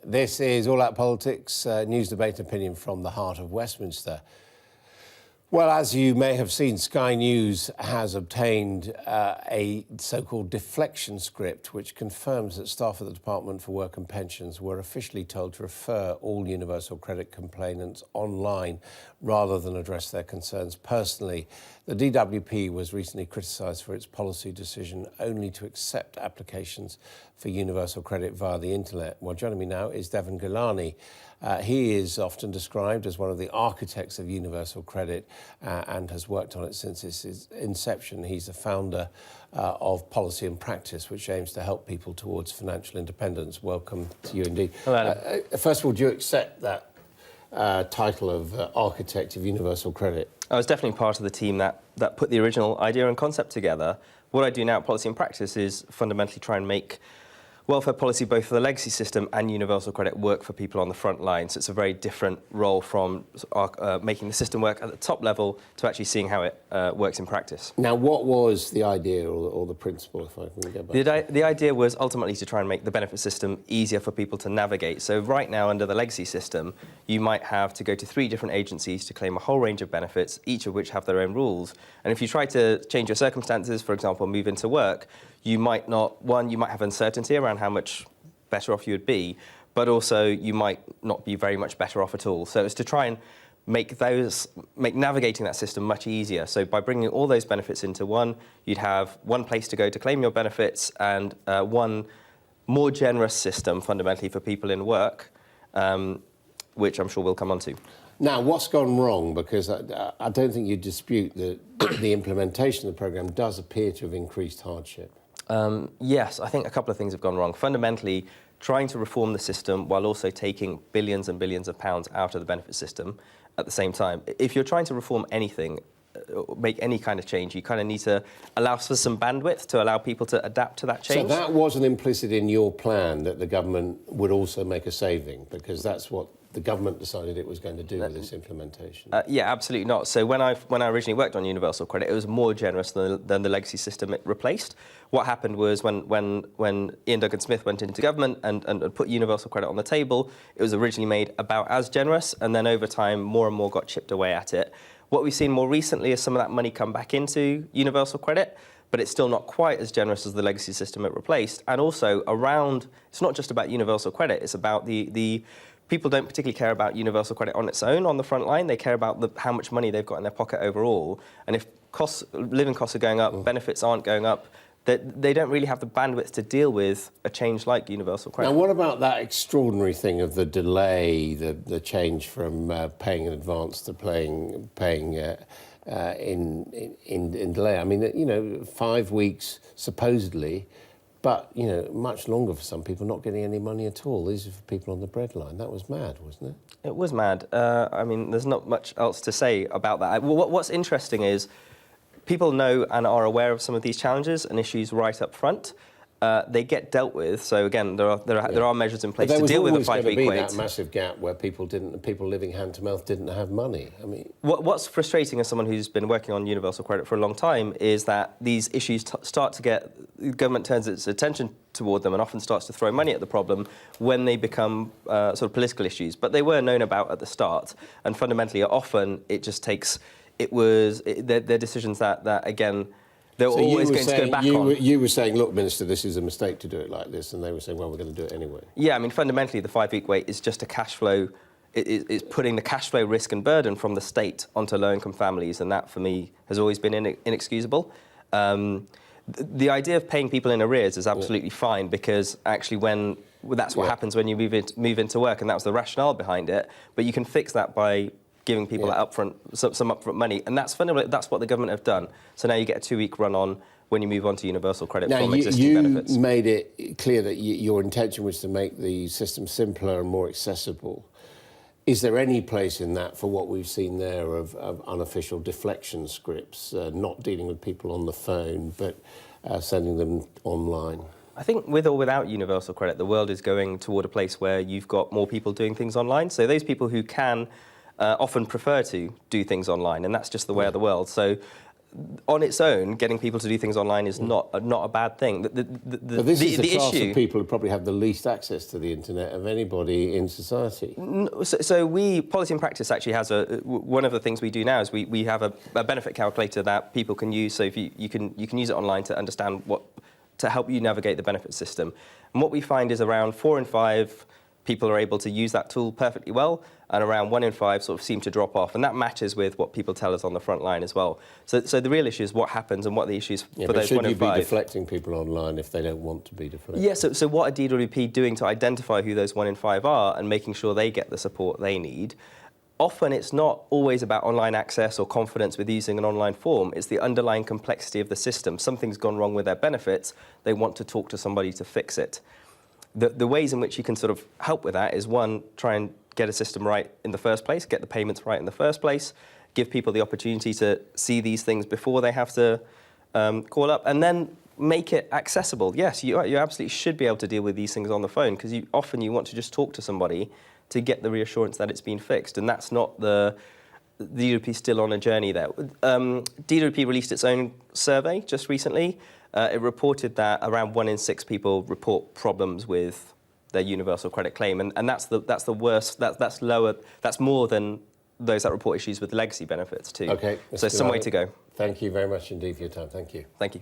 This is All Out Politics, news, debate and opinion from the heart of Westminster. Well, as you may have seen, Sky News has obtained a so-called deflection script which confirms that staff at the Department for Work and Pensions were officially told to refer all universal credit complainants online rather than address their concerns personally. The DWP was recently criticised for its policy decision only to accept applications for universal credit via the internet. Well, joining me now is Deven Ghelani. He is often described as one of the architects of universal credit and has worked on it since its inception. He's the founder of Policy and Practice, which aims to help people towards financial independence. Welcome to you indeed. Hello. First of all, do you accept that title of architect of universal credit? I was definitely part of the team that put the original idea and concept together. What I do now at Policy and Practice is fundamentally try and make welfare policy, both for the legacy system and universal credit, work for people on the front line. So it's a very different role from making the system work at the top level to actually seeing how it works in practice. Now, what was the idea or the principle, if I can get back? The idea was ultimately to try and make the benefit system easier for people to navigate. So right now, under the legacy system, you might have to go to 3 different agencies to claim a whole range of benefits, each of which have their own rules. And if you try to change your circumstances, for example, move into work, you might not, you might have uncertainty around how much better off you would be, but also you might not be very much better off at all. So it's to try and make navigating that system much easier. So by bringing all those benefits into one, you'd have one place to go to claim your benefits and one more generous system fundamentally for people in work, which I'm sure we'll come on to. Now, what's gone wrong? Because I don't think you dispute that the implementation of the programme does appear to have increased hardship. Yes, I think a couple of things have gone wrong. Fundamentally, trying to reform the system while also taking billions and billions of pounds out of the benefit system at the same time. If you're trying to reform anything, make any kind of change, you kind of need to allow for some bandwidth to allow people to adapt to that change. So that wasn't implicit in your plan that the government would also make a saving, because that's what the government decided it was going to do with this implementation? Yeah, absolutely not. So when I originally worked on universal credit, it was more generous than the legacy system it replaced. What happened was when Ian Duncan-Smith went into government and put universal credit on the table, it was originally made about as generous, and then over time more and more got chipped away at it. What we've seen more recently is some of that money come back into universal credit, but it's still not quite as generous as the legacy system it replaced. And also it's not just about universal credit, it's about the people don't particularly care about universal credit on its own on the front line. They care about how much money they've got in their pocket overall. And if living costs are going up, benefits aren't going up, they don't really have the bandwidth to deal with a change like universal credit. Now, what about that extraordinary thing of the delay, the change from paying in advance to paying in delay? I mean, 5 weeks supposedly, but, much longer for some people, not getting any money at all. These are for people on the breadline. That was mad, wasn't it? It was mad. I mean, there's not much else to say about that. What's interesting is people know and are aware of some of these challenges and issues right up front. They get dealt with. So again, there are measures in place to deal with a 5-week wait. There was always going to be that massive gap where people living hand to mouth didn't have money. I mean, what's frustrating as someone who's been working on universal credit for a long time is that these issues start to the government turns its attention toward them and often starts to throw money at the problem when they become sort of political issues. But they were known about at the start, and fundamentally, often it just takes. They're decisions that again. They're always going to go back on. You were saying, look, Minister, this is a mistake to do it like this, and they were saying, well, we're going to do it anyway. Yeah, I mean, fundamentally, the 5-week wait is just a cash flow. It's putting the cash flow risk and burden from the state onto low-income families, and that, for me, has always been inexcusable. The idea of paying people in arrears is absolutely fine, because actually that's what happens when you move into work, and that was the rationale behind it. But you can fix that by giving people some upfront money, and that's fundamentally what the government have done. So now you get a 2-week run-on when you move on to universal credit from existing benefits. You made it clear that your intention was to make the system simpler and more accessible. Is there any place in that for what we've seen there of unofficial deflection scripts, not dealing with people on the phone, but sending them online? I think with or without universal credit, the world is going toward a place where you've got more people doing things online. So those people who can often prefer to do things online, and that's just the way of the world. So on its own, getting people to do things online is not a bad thing. But this is the class issue, of people who probably have the least access to the internet of anybody in society. So Policy and Practice actually has one of the things we do now is we have a benefit calculator that people can use. So if you can use it online to understand to help you navigate the benefit system. And what we find is around 4 in 5 people are able to use that tool perfectly well, and around 1 in 5 sort of seem to drop off. And that matches with what people tell us on the front line as well. So the real issue is what happens and what the issues for those 1 in 5. Should you be deflecting people online if they don't want to be deflected? Yeah, so what are DWP doing to identify who those 1 in 5 are and making sure they get the support they need? Often it's not always about online access or confidence with using an online form. It's the underlying complexity of the system. Something's gone wrong with their benefits. They want to talk to somebody to fix it. The ways in which you can sort of help with that is, one, try and get a system right in the first place, get the payments right in the first place, give people the opportunity to see these things before they have to call up, and then make it accessible. Yes, you absolutely should be able to deal with these things on the phone, because often you want to just talk to somebody to get the reassurance that it's been fixed, and that's not the DWP is still on a journey there. DWP released its own survey just recently. It reported that around 1 in 6 people report problems with their universal credit claim, and that's the worst. That's lower. That's more than those that report issues with legacy benefits too. Okay. So some way to go. Thank you very much indeed for your time. Thank you. Thank you.